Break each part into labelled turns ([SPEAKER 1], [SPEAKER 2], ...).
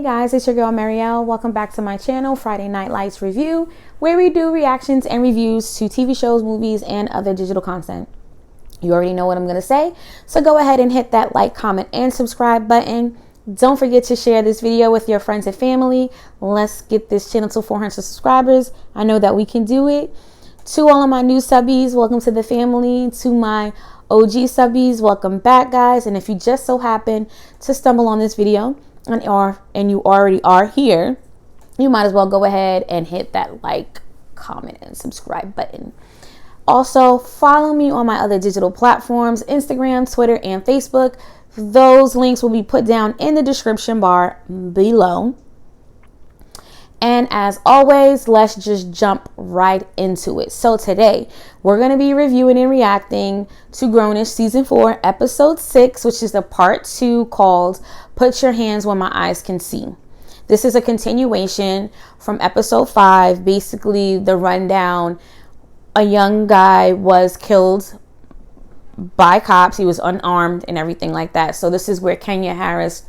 [SPEAKER 1] guys, it's your girl Marielle. Welcome back to my channel, Friday Night Lights Review, where we do reactions and reviews to TV shows, movies, and other digital content. You already know what I'm going to say, so go ahead and hit that like, comment, and subscribe button. Don't forget to share this video with your friends and family. Let's get this channel to 400 subscribers. I know that we can do it. To all of my new subbies, welcome to the family. To my OG subbies, welcome back, guys. And if you just so happen to stumble on this video and you already are here, you might as well go ahead and hit that like, comment, and subscribe button. Also, follow me on my other digital platforms, Instagram, Twitter, and Facebook. Those links will be put down in the description bar below. And as always, let's just jump right into it. So today, we're going to be reviewing and reacting to Grownish Season 4, Episode 6, which is the Part 2 called Put Your Hands Where My Eyes Can See. This is a continuation from Episode 5. Basically, the rundown: a young guy was killed by cops. He was unarmed and everything like that. So this is where Kenya Harris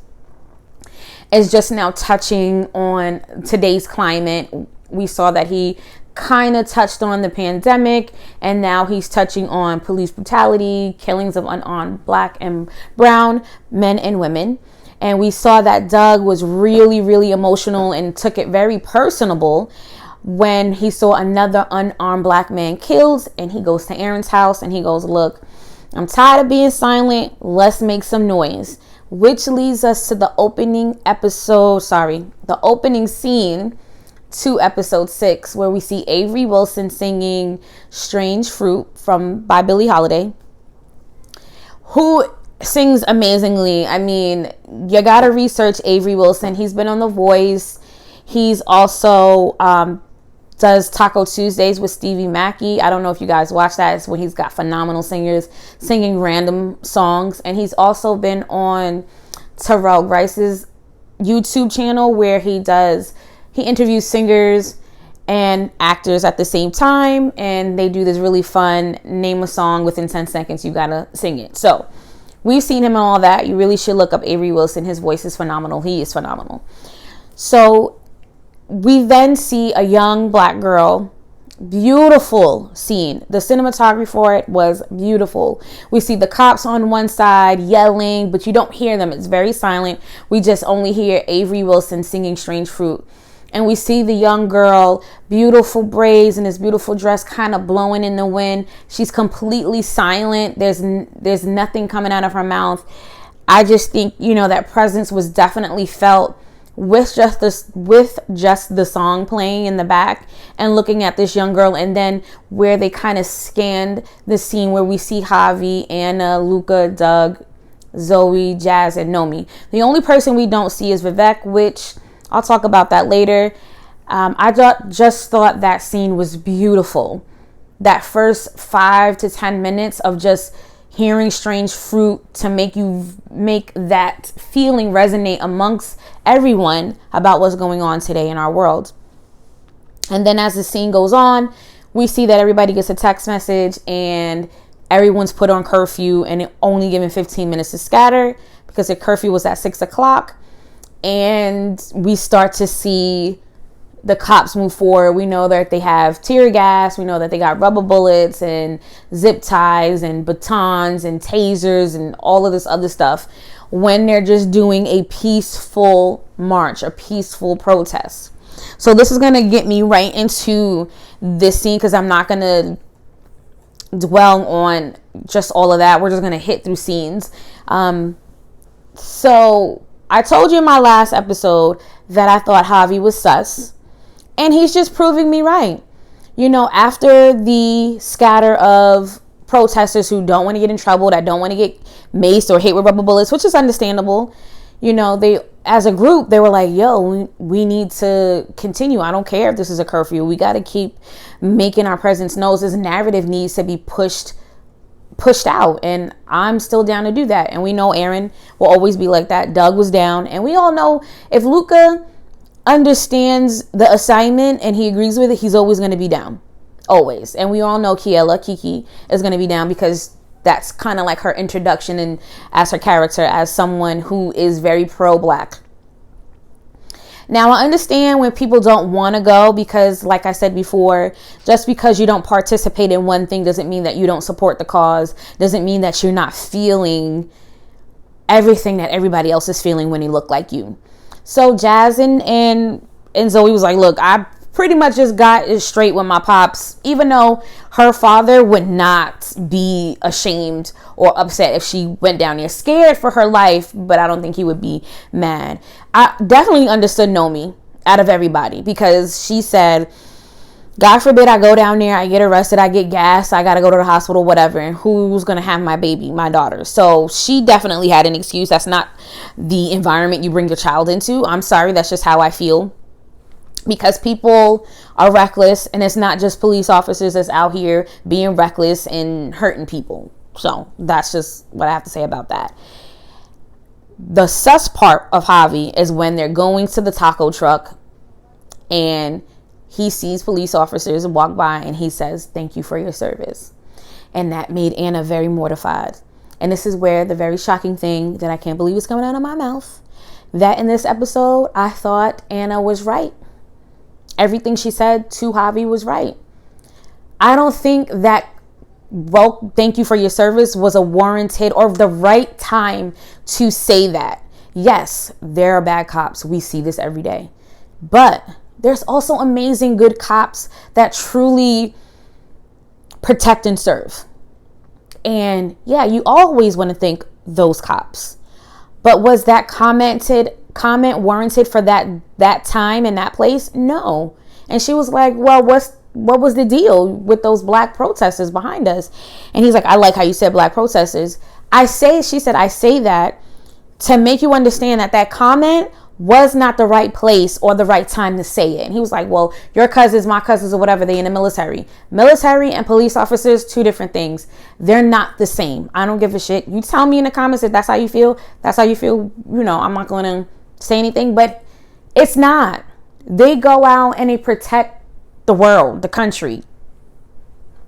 [SPEAKER 1] is just now touching on today's climate. We saw that he kind of touched on the pandemic, and now he's touching on police brutality, killings of unarmed Black and brown men and women. And we saw that Doug was really, really emotional and took it very personable when he saw another unarmed Black man killed, and he goes to Aaron's house and he goes, "Look, I'm tired of being silent. Let's make some noise." Which leads us to the opening scene to Episode 6, where we see Avery Wilson singing Strange Fruit by Billie Holiday, who sings amazingly. I mean, you gotta research Avery Wilson. He's been on The Voice. He's also does Taco Tuesdays with Stevie Mackey. I don't know if you guys watch that. It's when he's got phenomenal singers singing random songs. And he's also been on Terrell Grice's YouTube channel, where he interviews singers and actors at the same time, and they do this really fun name a song within 10 seconds, you gotta sing it. So we've seen him and all that. You really should look up Avery Wilson. His voice is phenomenal. He is phenomenal. So we then see a young Black girl. Beautiful scene. The cinematography for it was beautiful. We see the cops on one side yelling, but you don't hear them. It's very silent. We just only hear Avery Wilson singing Strange Fruit. And we see the young girl, beautiful braids and this beautiful dress, kind of blowing in the wind. She's completely silent. There's nothing coming out of her mouth. I just think, that presence was definitely felt with just the song playing in the back, and looking at this young girl. And then where they kind of scanned the scene where we see Javi, Anna, Luca, Doug, Zoe, Jazz, and Nomi. The only person we don't see is Vivek, which I'll talk about that later. I just thought that scene was beautiful. That first 5 to 10 minutes of just hearing Strange Fruit to make that feeling resonate amongst everyone about what's going on today in our world. And then as the scene goes on, we see that everybody gets a text message and everyone's put on curfew, and it only given 15 minutes to scatter because the curfew was at 6 o'clock. And we start to see the cops move forward. We know that they have tear gas. We know that they got rubber bullets and zip ties and batons and tasers and all of this other stuff, when they're just doing a peaceful march, a peaceful protest. So this is going to get me right into this scene, because I'm not going to dwell on just all of that. We're just going to hit through scenes. So I told you in my last episode that I thought Javi was sus. And he's just proving me right. After the scatter of protesters who don't want to get in trouble, that don't want to get maced or hit with rubber bullets, which is understandable. They, as a group, they were like, yo, we need to continue. I don't care if this is a curfew. We got to keep making our presence known. This narrative needs to be pushed out. And I'm still down to do that. And we know Aaron will always be like that. Doug was down. And we all know if Luca understands the assignment and he agrees with it, he's always going to be down. Always. And we all know Kiki is going to be down, because that's kind of like her introduction and as her character, as someone who is very pro-Black. Now, I understand when people don't want to go because, like I said before, just because you don't participate in one thing doesn't mean that you don't support the cause, doesn't mean that you're not feeling everything that everybody else is feeling when they look like you. So Jazz and Zoe was like, look, I pretty much just got it straight with my pops, even though her father would not be ashamed or upset if she went down there, scared for her life, but I don't think he would be mad. I definitely understood Nomi out of everybody, because she said, God forbid I go down there, I get arrested, I get gas, I gotta go to the hospital, whatever, and who's gonna have my baby, my daughter? So she definitely had an excuse. That's not the environment you bring your child into. I'm sorry, that's just how I feel. Because people are reckless, and it's not just police officers that's out here being reckless and hurting people. So that's just what I have to say about that. The sus part of Javi is when they're going to the taco truck and he sees police officers walk by and he says, thank you for your service. And that made Anna very mortified. And this is where the very shocking thing that I can't believe is coming out of my mouth, that in this episode, I thought Anna was right. Everything she said to Javi was right. I don't think that, well, thank you for your service was a warranted or the right time to say that. Yes, there are bad cops. We see this every day. But there's also amazing good cops that truly protect and serve. And yeah, you always want to thank those cops. But was that comment warranted for that time and that place? No. And she was like, well, what was the deal with those black protesters behind us? And he's like, I like how you said black protesters. She said, I say that to make you understand that comment was not the right place or the right time to say it. And he was like, well, your cousins, my cousins, or whatever, they in the military. Military and police officers, two different things. They're not the same. I don't give a shit. You tell me in the comments if that's how you feel. That's how you feel. You know, I'm not going to say anything, but it's not. They go out and they protect the world, the country,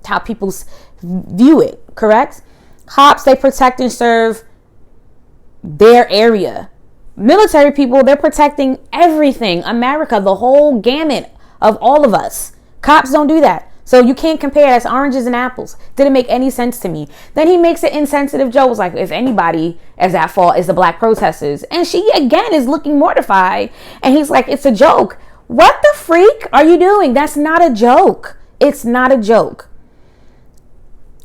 [SPEAKER 1] how people view it, correct? Cops, they protect and serve their area. Military people, they're protecting everything. America, the whole gamut of all of us. Cops don't do that. So you can't compare. That's oranges and apples. Didn't make any sense to me. Then he makes an insensitive joke. Was like, if anybody is at fault, it's the black protesters. And she, again, is looking mortified. And he's like, it's a joke. What the freak are you doing? That's not a joke. It's not a joke.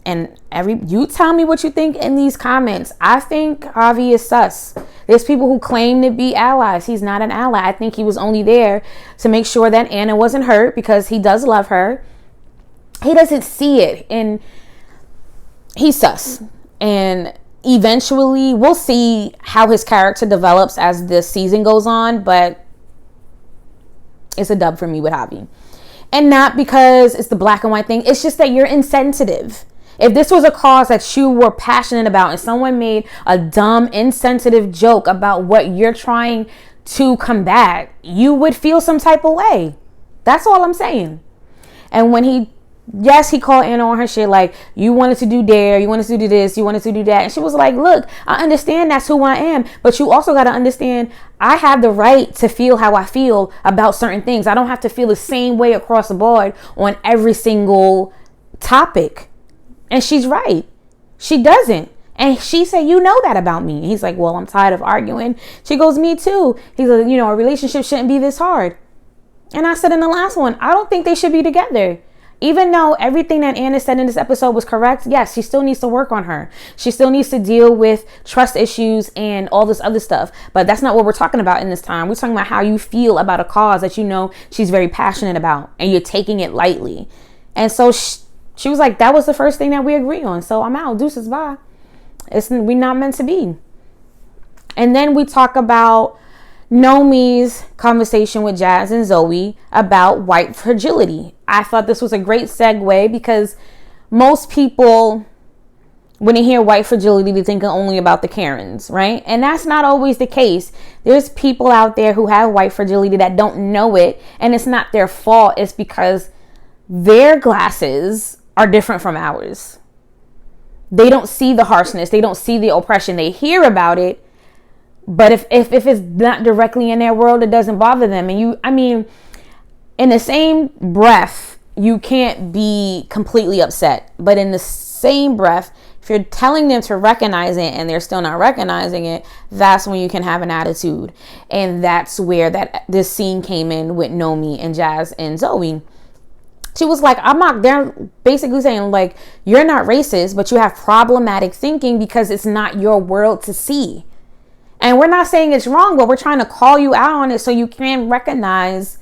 [SPEAKER 1] And you tell me what you think in these comments. I think Javi is sus. There's people who claim to be allies. He's not an ally. I think he was only there to make sure that Anna wasn't hurt because he does love her. He doesn't see it, and he's sus. And eventually we'll see how his character develops as the season goes on, but it's a dub for me with Javi. And not because it's the black and white thing. It's just that you're insensitive. If this was a cause that you were passionate about and someone made a dumb, insensitive joke about what you're trying to combat, you would feel some type of way. That's all I'm saying. And when he called Anna on her shit, like, you wanted to do dare, you wanted to do this, you wanted to do that. And she was like, look, I understand that's who I am, but you also got to understand I have the right to feel how I feel about certain things. I don't have to feel the same way across the board on every single topic. And she's right. She doesn't. And she said, you know that about me. And he's like, well, I'm tired of arguing. She goes, me too. He's like, a relationship shouldn't be this hard. And I said in the last one, I don't think they should be together. Even though everything that Anna said in this episode was correct, yes, she still needs to work on her. She still needs to deal with trust issues and all this other stuff. But that's not what we're talking about in this time. We're talking about how you feel about a cause that you know she's very passionate about and you're taking it lightly. And so she was like, that was the first thing that we agree on. So I'm out. Deuces, bye. We're not meant to be. And then we talk about Nomi's conversation with Jazz and Zoe about white fragility. I thought this was a great segue because most people, when they hear white fragility, they think only about the Karens, right? And that's not always the case. There's people out there who have white fragility that don't know it, and it's not their fault. It's because their glasses are different from ours. They don't see the harshness. They don't see the oppression. They hear about it, But if it's not directly in their world, it doesn't bother them. And in the same breath, you can't be completely upset. But in the same breath, if you're telling them to recognize it and they're still not recognizing it, that's when you can have an attitude. And that's where this scene came in with Nomi and Jazz and Zoe. She was like, they're basically saying, like, you're not racist, but you have problematic thinking because it's not your world to see. And we're not saying it's wrong, but we're trying to call you out on it so you can recognize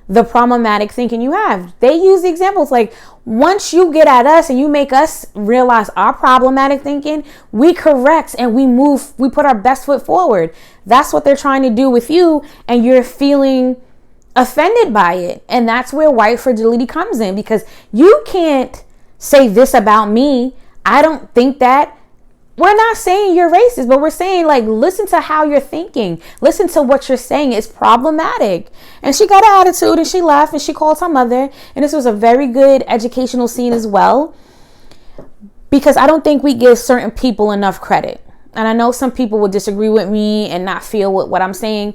[SPEAKER 1] the problematic thinking you have. They use the examples like, once you get at us and you make us realize our problematic thinking, we correct and we put our best foot forward. That's what they're trying to do with you, and you're feeling offended by it. And that's where white fragility comes in, because you can't say this about me. I don't think that. We're not saying you're racist, but we're saying, like, listen to how you're thinking. Listen to what you're saying. It's problematic. And she got an attitude and she laughed and she called her mother. And this was a very good educational scene as well, because I don't think we give certain people enough credit. And I know some people will disagree with me and not feel what I'm saying,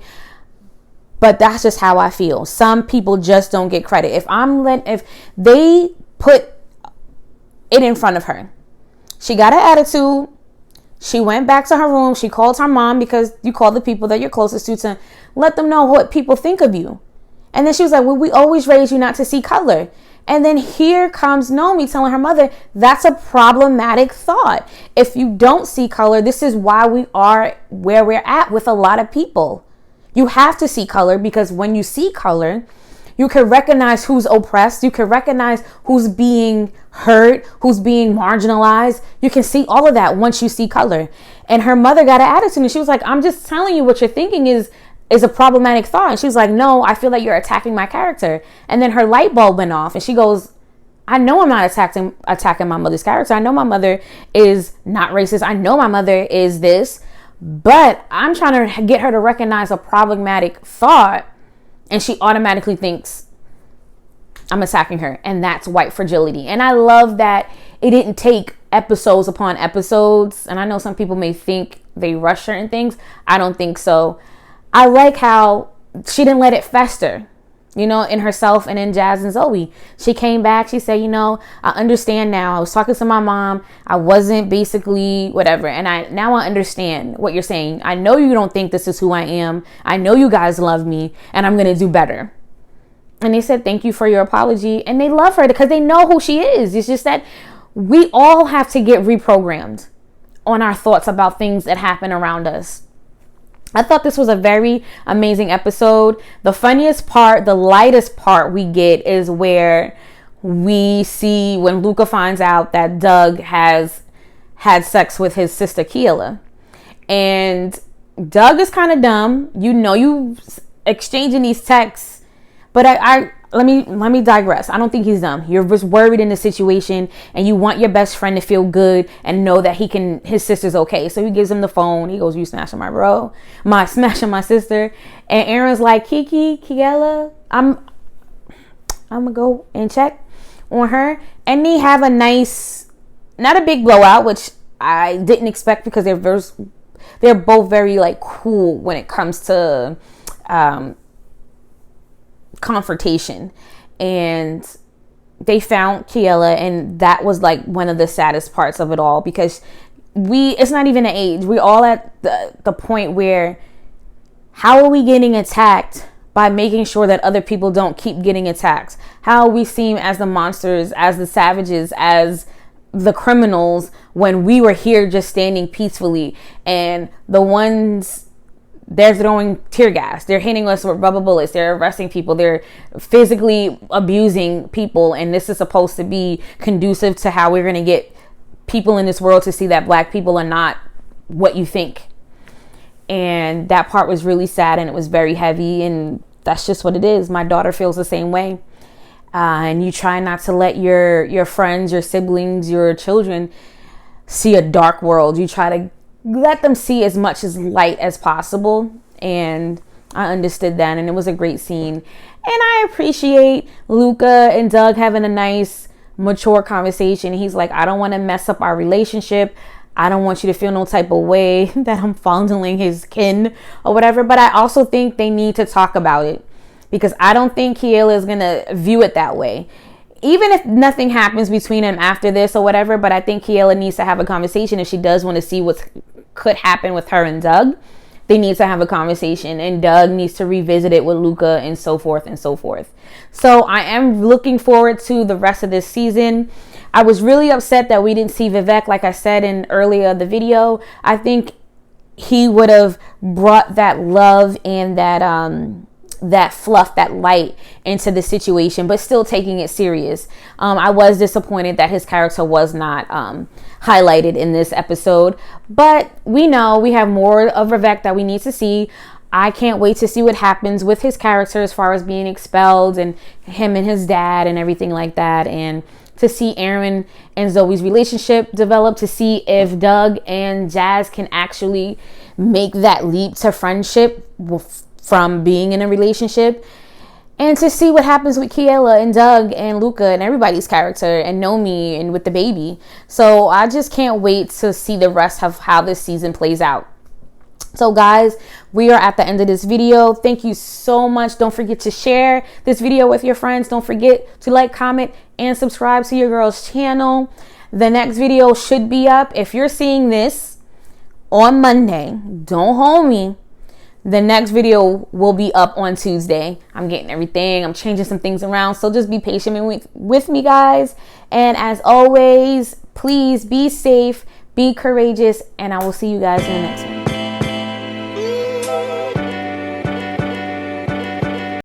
[SPEAKER 1] but that's just how I feel. Some people just don't get credit. If they put it in front of her, she got an attitude. She went back to her room. She called her mom, because you call the people that you're closest to let them know what people think of you. And then she was like, well, we always raise you not to see color. And then here comes Nomi telling her mother, that's a problematic thought. If you don't see color, this is why we are where we're at with a lot of people. You have to see color, because when you see color, you can recognize who's oppressed. You can recognize who's being hurt, who's being marginalized. You can see all of that once you see color. And her mother got an attitude and she was like, I'm just telling you what you're thinking is a problematic thought. And she was like, no, I feel like you're attacking my character. And then her light bulb went off and she goes, I know I'm not attacking my mother's character. I know my mother is not racist. I know my mother is this, but I'm trying to get her to recognize a problematic thought. And she automatically thinks I'm attacking her. And that's white fragility. And I love that it didn't take episodes upon episodes. And I know some people may think they rush certain things. I don't think so. I like how she didn't let it fester, in herself and in Jazz and Zoe. She came back. She said, I understand now. I was talking to my mom. I wasn't basically whatever. And now I understand what you're saying. I know you don't think this is who I am. I know you guys love me and I'm going to do better. And they said, thank you for your apology. And they love her because they know who she is. It's just that we all have to get reprogrammed on our thoughts about things that happen around us. I thought this was a very amazing episode. The funniest part, the lightest part we get is where we see when Luca finds out that Doug has had sex with his sister Kaale. And Doug is kind of dumb. You exchanging these texts. But let me digress. I don't think he's dumb. You're just worried in the situation and you want your best friend to feel good and know that his sister's okay. So he gives him the phone. He goes, you smashing my bro, smashing my sister. And Aaron's like, Kaale, I'm gonna go and check on her. And they have a nice, not a big blowout, which I didn't expect because they're both very like cool when it comes to confrontation. And they found Kaale, and that was like one of the saddest parts of it all, because it's not even an age. We're all at the point where how are we getting attacked by making sure that other people don't keep getting attacked? How we seem as the monsters, as the savages, as the criminals, when we were here just standing peacefully, and the ones, they're throwing tear gas, they're hitting us with rubber bullets, they're arresting people, they're physically abusing people. And this is supposed to be conducive to how we're going to get people in this world to see that black people are not what you think. And that part was really sad, and it was very heavy, and that's just what it is. My daughter feels the same way. And you try not to let your friends, your siblings, your children see a dark world. You try to let them see as much as light as possible. And I understood that, and it was a great scene. And I appreciate Luca and Doug having a nice, mature conversation. He's like, I don't want to mess up our relationship. I don't want you to feel no type of way that I'm fondling his kin or whatever. But I also think they need to talk about it, because I don't think Kaale is going to view it that way. Even if nothing happens between them after this or whatever, but I think Kaale needs to have a conversation if she does want to see what could happen with her and Doug. They need to have a conversation, and Doug needs to revisit it with Luca, and so forth and so forth. So I am looking forward to the rest of this season. I was really upset that we didn't see Vivek, like I said in earlier the video. I think he would have brought that love and that fluff, that light into the situation, but still taking it serious. I was disappointed that his character was not highlighted in this episode, but we know we have more of Vivek that we need to see. I can't wait to see what happens with his character as far as being expelled, and him and his dad and everything like that, and to see Aaron and Zoe's relationship develop, to see if Doug and Jazz can actually make that leap to friendship from being in a relationship, and to see what happens with Kaale and Doug and Luca and everybody's character, and Nomi and with the baby. So I just can't wait to see the rest of how this season plays out. So guys, we are at the end of this video. Thank you so much. Don't forget to share this video with your friends. Don't forget to like, comment, and subscribe to your girl's channel. The next video should be up. If you're seeing this on Monday, don't hold me. The next video will be up on Tuesday. I'm getting everything. I'm changing some things around. So just be patient with me, guys. And as always, please be safe, be courageous, and I will see you guys in the next one.